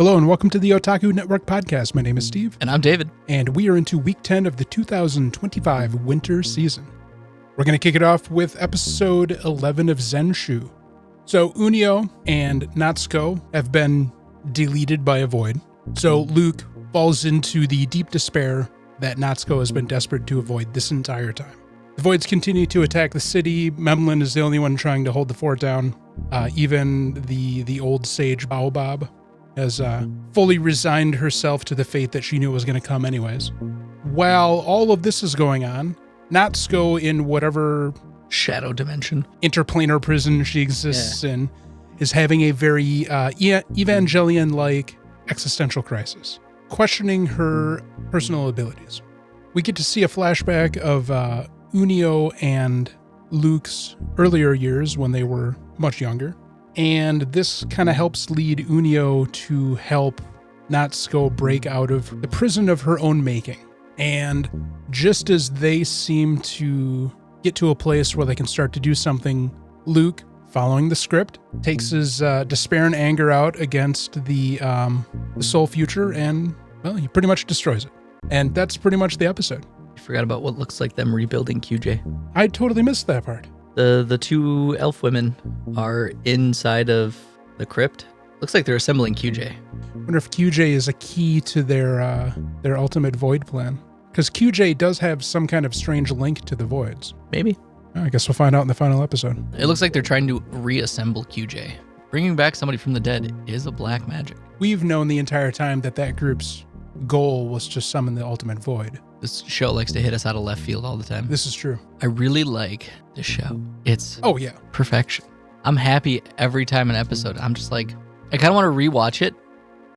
Hello and welcome to the Otaku Network podcast. My name is Steve. And I'm David. And we are into week 10 of the 2025 winter season. We're going to kick it off with episode 11 of Zenshu. So Unio and Natsuko have been deleted by a void. So Luke falls into the deep despair that Natsuko has been desperate to avoid this entire time. The voids continue to attack the city. Memlin is the only one trying to hold the fort down. Even the old sage Baobab has fully resigned herself to the fate that she knew was going to come anyways. While all of this is going on, Natsuko, in whatever shadow dimension, interplanar prison she exists in, is having a very Evangelion-like existential crisis, questioning her personal abilities. We get to see a flashback of Unio and Luke's earlier years when they were much younger. And this kind of helps lead Unio to help Natsuko break out of the prison of her own making. And just as they seem to get to a place where they can start to do something, Luke, following the script, takes his despair and anger out against the Soul Future, and, well, he pretty much destroys it. And that's pretty much the episode. I forgot about what looks like them rebuilding QJ. I totally missed that part. The two elf women are inside of the crypt. Looks like they're assembling QJ. I wonder if QJ is a key to their ultimate void plan. Because QJ does have some kind of strange link to the voids. Maybe. I guess we'll find out in the final episode. It looks like they're trying to reassemble QJ. Bringing back somebody from the dead is a black magic. We've known the entire time that group's goal was to summon the ultimate void. This show likes to hit us out of left field all the time. This is true. I really like this show. It's perfection. I'm happy every time an episode. I'm just like, I kind of want to rewatch it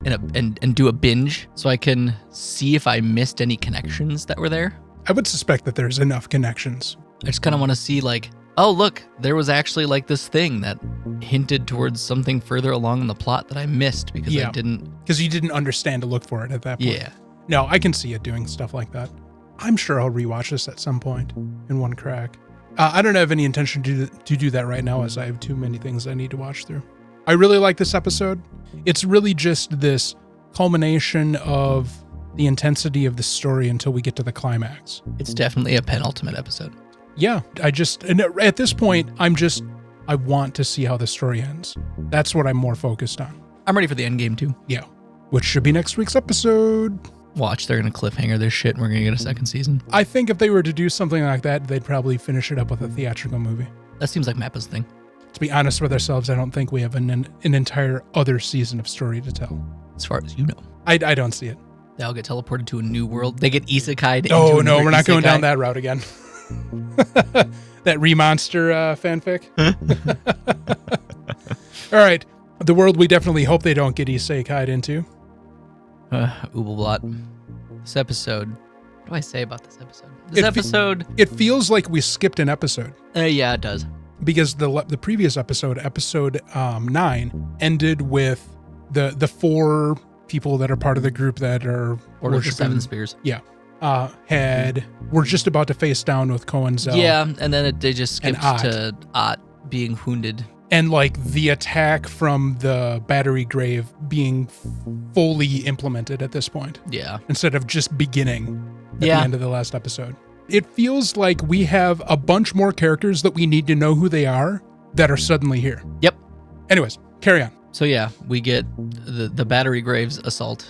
and do a binge so I can see if I missed any connections that were there. I would suspect that there's enough connections. I just kind of want to see like, oh, look, there was actually like this thing that hinted towards something further along in the plot that I missed because I didn't. Because you didn't understand to look for it at that point. Yeah. No, I can see it doing stuff like that. I'm sure I'll rewatch this at some point in one crack. I don't have any intention to do that right now, as I have too many things I need to watch through. I really like this episode. It's really just this culmination of the intensity of the story until we get to the climax. It's definitely a penultimate episode. Yeah, at this point, I want to see how the story ends. That's what I'm more focused on. I'm ready for the end game too. Yeah, which should be next week's episode. Watch, they're going to cliffhanger this shit and we're going to get a second season. I think if they were to do something like that, they'd probably finish it up with a theatrical movie. That seems like Mappa's thing. To be honest with ourselves, I don't think we have an entire other season of story to tell. As far as you know. I don't see it. They all get teleported to a new world. They get isekai'd into Oh, no, we're not isekai. going down that route again. That Remonster fanfic. All right. The world we definitely hope they don't get isekai'd into. Übel Blatt. This episode. What do I say about this episode? It feels like we skipped an episode. Yeah, it does. Because the previous episode 9, ended with the four people that are part of the group that are Order of the Seven Spears. Yeah. We're just about to face down with Koenzel. Yeah, and then they just skipped to Ott being wounded. And like the attack from the battery grave being fully implemented at this point. Yeah. Instead of just beginning at the end of the last episode. It feels like we have a bunch more characters that we need to know who they are that are suddenly here. Yep. Anyways, carry on. So yeah, we get the battery graves assault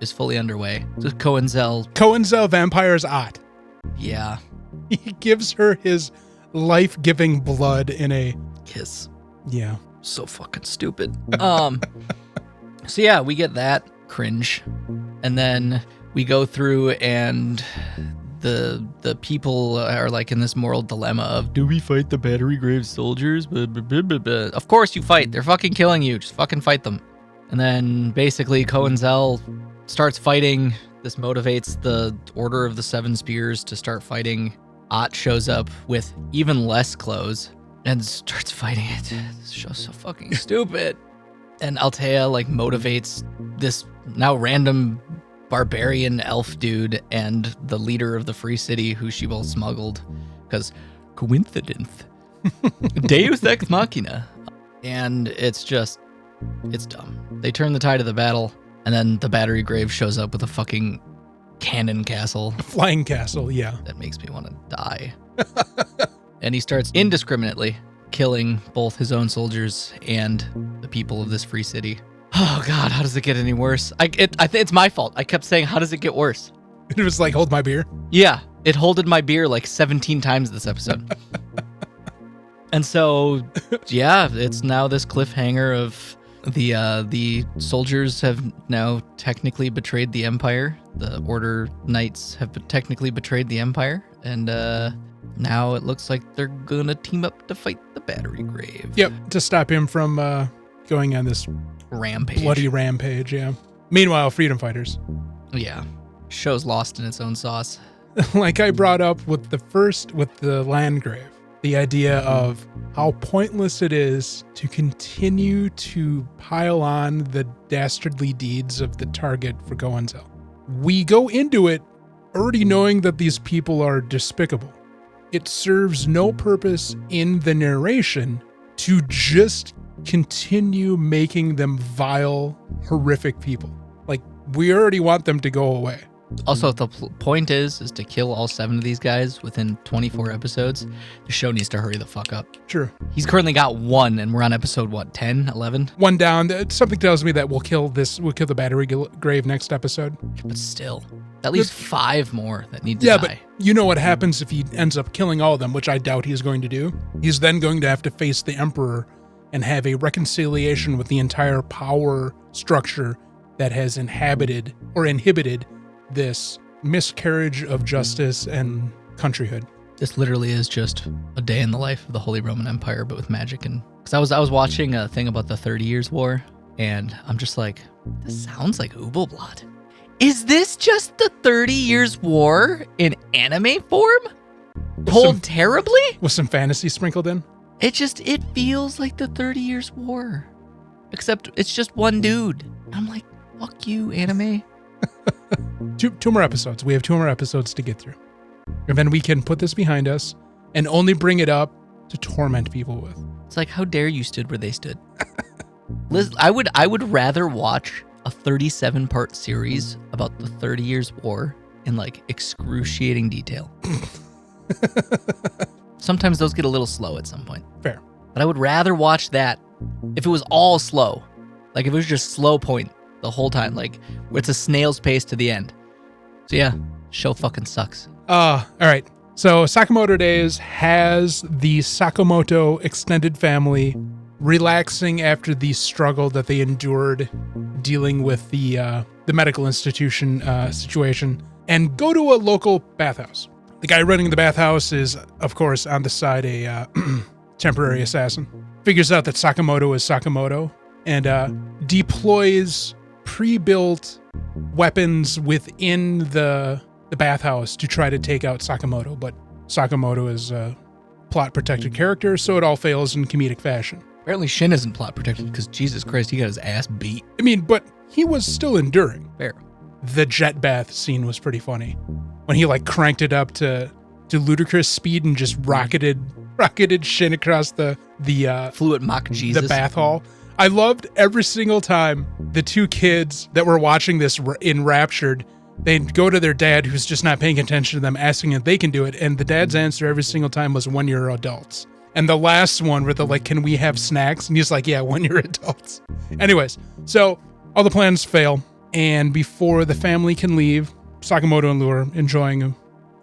is fully underway. Just Koenzel vampires Ott. Yeah. He gives her his life-giving blood in a kiss. Yeah. So fucking stupid. So yeah, we get that cringe. And then we go through and the people are like in this moral dilemma of, do we fight the battery grave soldiers? Blah, blah, blah, blah, blah. Of course you fight. They're fucking killing you. Just fucking fight them. And then basically Koenzel starts fighting. This motivates the Order of the Seven Spears to start fighting. Ott shows up with even less clothes and starts fighting it. This show's so fucking stupid. And Altea like motivates this now random barbarian elf dude and the leader of the free city who she will smuggled because coincidence. Deus ex machina. And it's just It's dumb. They turn the tide of the battle, and then the battery grave shows up with a fucking cannon castle. Flying castle, yeah. That makes me want to die. And he starts indiscriminately killing both his own soldiers and the people of this free city. Oh God, how does it get any worse? I think it's my fault. I kept saying, how does it get worse? It was like, hold my beer. Yeah, it holded my beer like 17 times this episode. And so, yeah, it's now this cliffhanger of the soldiers have now technically betrayed the Empire. The Order Knights have technically betrayed the Empire. And now it looks like they're going to team up to fight the Battery Grave. Yep, to stop him from going on this rampage. Bloody rampage, yeah. Meanwhile, freedom fighters. Yeah. Show's lost in its own sauce. Like I brought up with the Landgrave, the idea of how pointless it is to continue to pile on the dastardly deeds of the target for Goenzel. We go into it already knowing that these people are despicable. It serves no purpose in the narration to just continue making them vile, horrific people. Like, we already want them to go away. Also, if the point is to kill all 7 of these guys within 24 episodes, the show needs to hurry the fuck up. Sure. He's currently got 1, and we're on episode, 10, 11? 1 down. Something tells me that we'll kill the Battery Grave next episode. But still, at least 5 more that need to die. But you know what happens if he ends up killing all of them, which I doubt he's going to do. He's then going to have to face the Emperor and have a reconciliation with the entire power structure that has inhibited this miscarriage of justice and countryhood. This literally is just a day in the life of the Holy Roman Empire, but with magic. And because I was watching a thing about the 30 Years' War, and I'm just like, this sounds like Übel Blatt. Is this just the 30 Years' War in anime form? Told terribly? With some fantasy sprinkled in? It feels like the 30 Years' War. Except it's just one dude. I'm like, fuck you, anime. Two more episodes. We have 2 more episodes to get through. And then we can put this behind us and only bring it up to torment people with. It's like, how dare you stood where they stood. Liz, I would rather watch a 37-part series about the 30 Years' War in like excruciating detail. Sometimes those get a little slow at some point. Fair. But I would rather watch that if it was all slow. Like if it was just slow point the whole time. Like it's a snail's pace to the end. So yeah, show fucking sucks. All right. So Sakamoto Days has the Sakamoto extended family relaxing after the struggle that they endured dealing with the medical institution situation and go to a local bathhouse. The guy running the bathhouse is, of course, on the side a temporary assassin. Figures out that Sakamoto is Sakamoto and deploys pre-built weapons within the bathhouse to try to take out Sakamoto. But Sakamoto is a plot-protected character, so it all fails in comedic fashion. Apparently Shin isn't plot protected because Jesus Christ, he got his ass beat. I mean, but he was still enduring. Fair. The jet bath scene was pretty funny. When he like cranked it up to ludicrous speed and just rocketed Shin across the flew at Mach Jesus. The bath hall. I loved every single time the 2 kids that were watching this enraptured, they'd go to their dad who's just not paying attention to them, asking if they can do it, and the dad's answer every single time was, when you're adults. And the last one where they're like, can we have snacks? And he's like, yeah, when you're adults. Anyways, so all the plans fail, and before the family can leave, Sakamoto and Lou are enjoying a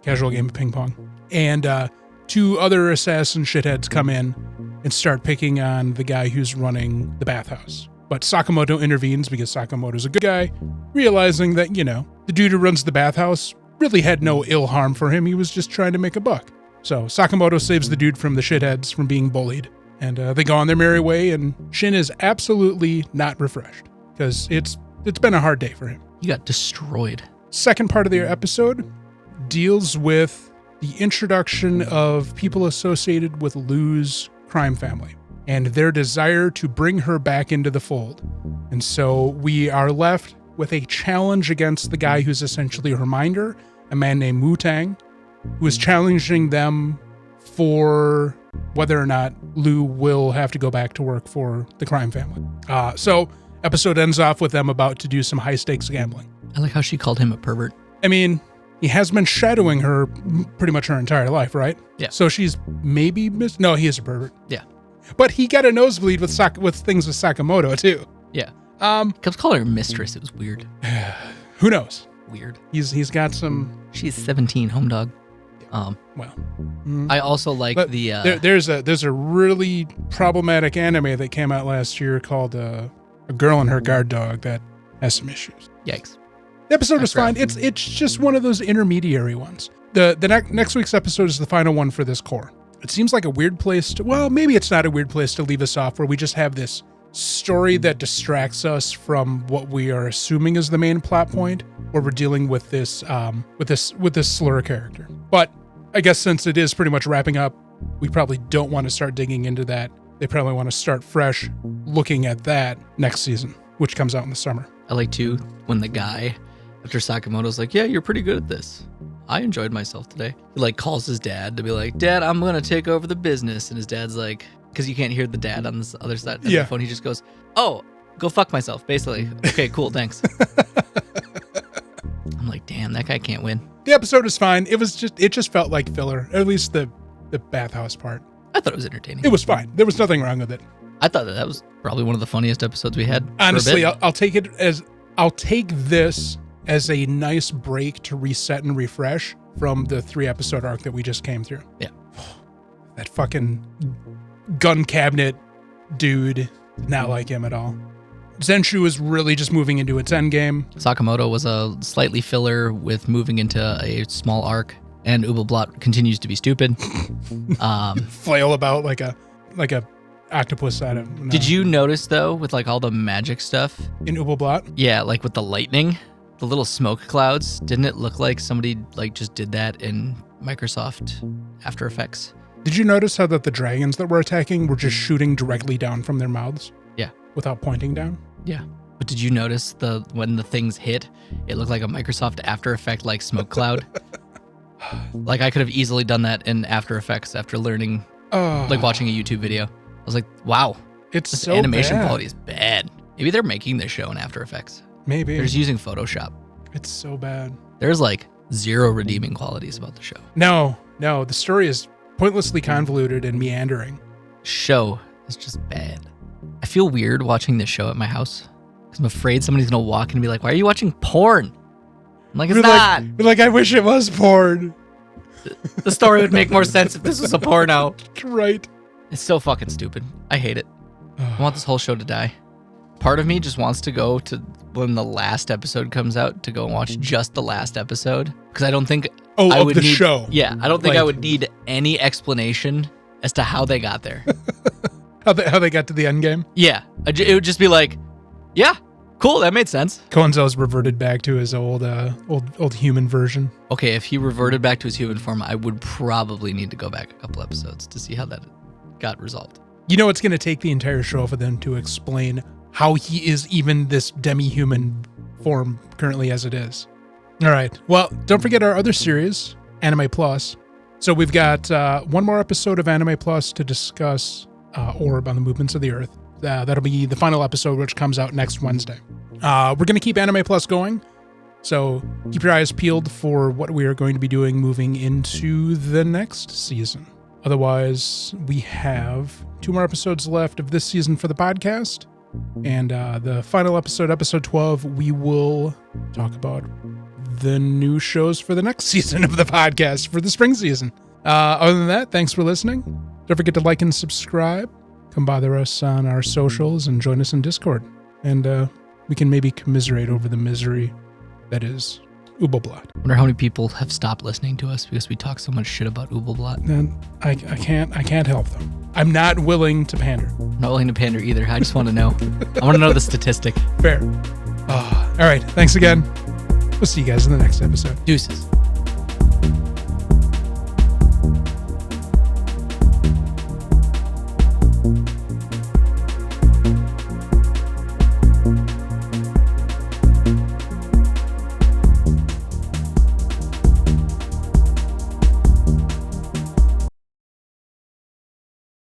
casual game of ping pong. And 2 other assassin shitheads come in and start picking on the guy who's running the bathhouse. But Sakamoto intervenes because Sakamoto's a good guy, realizing that, the dude who runs the bathhouse really had no ill harm for him. He was just trying to make a buck. So Sakamoto saves the dude from the shitheads from being bullied. And they go on their merry way, and Shin is absolutely not refreshed because it's been a hard day for him. He got destroyed. Second part of the episode deals with the introduction of people associated with Lou's crime family and their desire to bring her back into the fold. And so we are left with a challenge against the guy who's essentially her minder, a man named Wutang, who is challenging them for whether or not Lou will have to go back to work for the crime family. So episode ends off with them about to do some high stakes gambling. I like how she called him a pervert. I mean, he has been shadowing her pretty much her entire life, right? Yeah. So she's maybe no, he is a pervert. Yeah. But he got a nosebleed with things with Sakamoto too. Yeah. Kept calling her mistress. It was weird. Who knows? Weird. He's got some. She's 17, home dog. Well, I also like the. There's a really problematic anime that came out last year called A Girl and Her Guard Dog that has some issues. Yikes. The episode was fine. It's just one of those intermediary ones. The next week's episode is the final one for this core. It seems like a weird place to. Well, maybe it's not a weird place to leave us off, where we just have this story that distracts us from what we are assuming is the main plot point, where we're dealing with this slur character. But I guess since it is pretty much wrapping up, we probably don't want to start digging into that. They probably want to start fresh, looking at that next season, which comes out in the summer. I like too when the guy, after Sakamoto's like, yeah, you're pretty good at this. I enjoyed myself today. He like calls his dad to be like, Dad, I'm going to take over the business. And his dad's like, because you can't hear the dad on this other side of the phone. He just goes, oh, go fuck myself, basically. Okay, cool, thanks. I'm like, damn, that guy can't win. The episode is fine. It just felt like filler, at least the bathhouse part. I thought it was entertaining. It was fine. There was nothing wrong with it. I thought that was probably one of the funniest episodes we had. Honestly, I'll take this as a nice break to reset and refresh from the 3-episode arc that we just came through. Yeah. That fucking gun cabinet dude, not like him at all. Zenshu is really just moving into its endgame. Sakamoto was a slightly filler with moving into a small arc, and Übel Blatt continues to be stupid. Flail about like a octopus out of. No. Did you notice though, with like all the magic stuff in Übel Blatt? Yeah, like with the lightning, the little smoke clouds. Didn't it look like somebody like just did that in Microsoft After Effects? Did you notice how that the dragons that were attacking were just shooting directly down from their mouths? Yeah. Without pointing down? Yeah. But did you notice when the things hit, it looked like a Microsoft After Effect like smoke cloud? Like I could have easily done that in After Effects after learning, like watching a YouTube video. I was like, wow, this so animation quality is bad. Maybe they're making this show in After Effects. Maybe. They're just using Photoshop. It's so bad. There's like zero redeeming qualities about the show. No. The story is pointlessly convoluted and meandering. Show is just bad. I feel weird watching this show at my house because I'm afraid somebody's going to walk in and be like, why are you watching porn? I'm like, it's not. I wish it was porn. The story would make more sense if this was a porno. Right. It's so fucking stupid. I hate it. I want this whole show to die. Part of me just wants to go to when the last episode comes out to go and watch just the last episode because I don't think I would need show. Yeah, I don't think I would need any explanation as to how they got there. How they got to the end game? Yeah, it would just be like, yeah, cool, that made sense. Konzo's reverted back to his old human version. Okay, if he reverted back to his human form, I would probably need to go back a couple episodes to see how that got resolved. You know, it's going to take the entire show for them to explain how he is even this demi-human form currently as it is. All right. Well, don't forget our other series, Anime Plus. So we've got one more episode of Anime Plus to discuss Orb on the Movements of the Earth. That'll be the final episode, which comes out next Wednesday. We're going to keep Anime Plus going. So keep your eyes peeled for what we are going to be doing moving into the next season. Otherwise, we have 2 more episodes left of this season for the podcast. And the final episode, episode 12, we will talk about the new shows for the next season of the podcast for the spring season. Other than that, thanks for listening. Don't forget to like and subscribe. Come bother us on our socials and join us in Discord. And we can maybe commiserate over the misery that is Übel Blatt. I wonder how many people have stopped listening to us because we talk so much shit about Übel Blatt. And I can't help them. I'm not willing to pander. I'm not willing to pander either. I just want to know. I want to know the statistic. Fair. All right. Thanks again. We'll see you guys in the next episode. Deuces.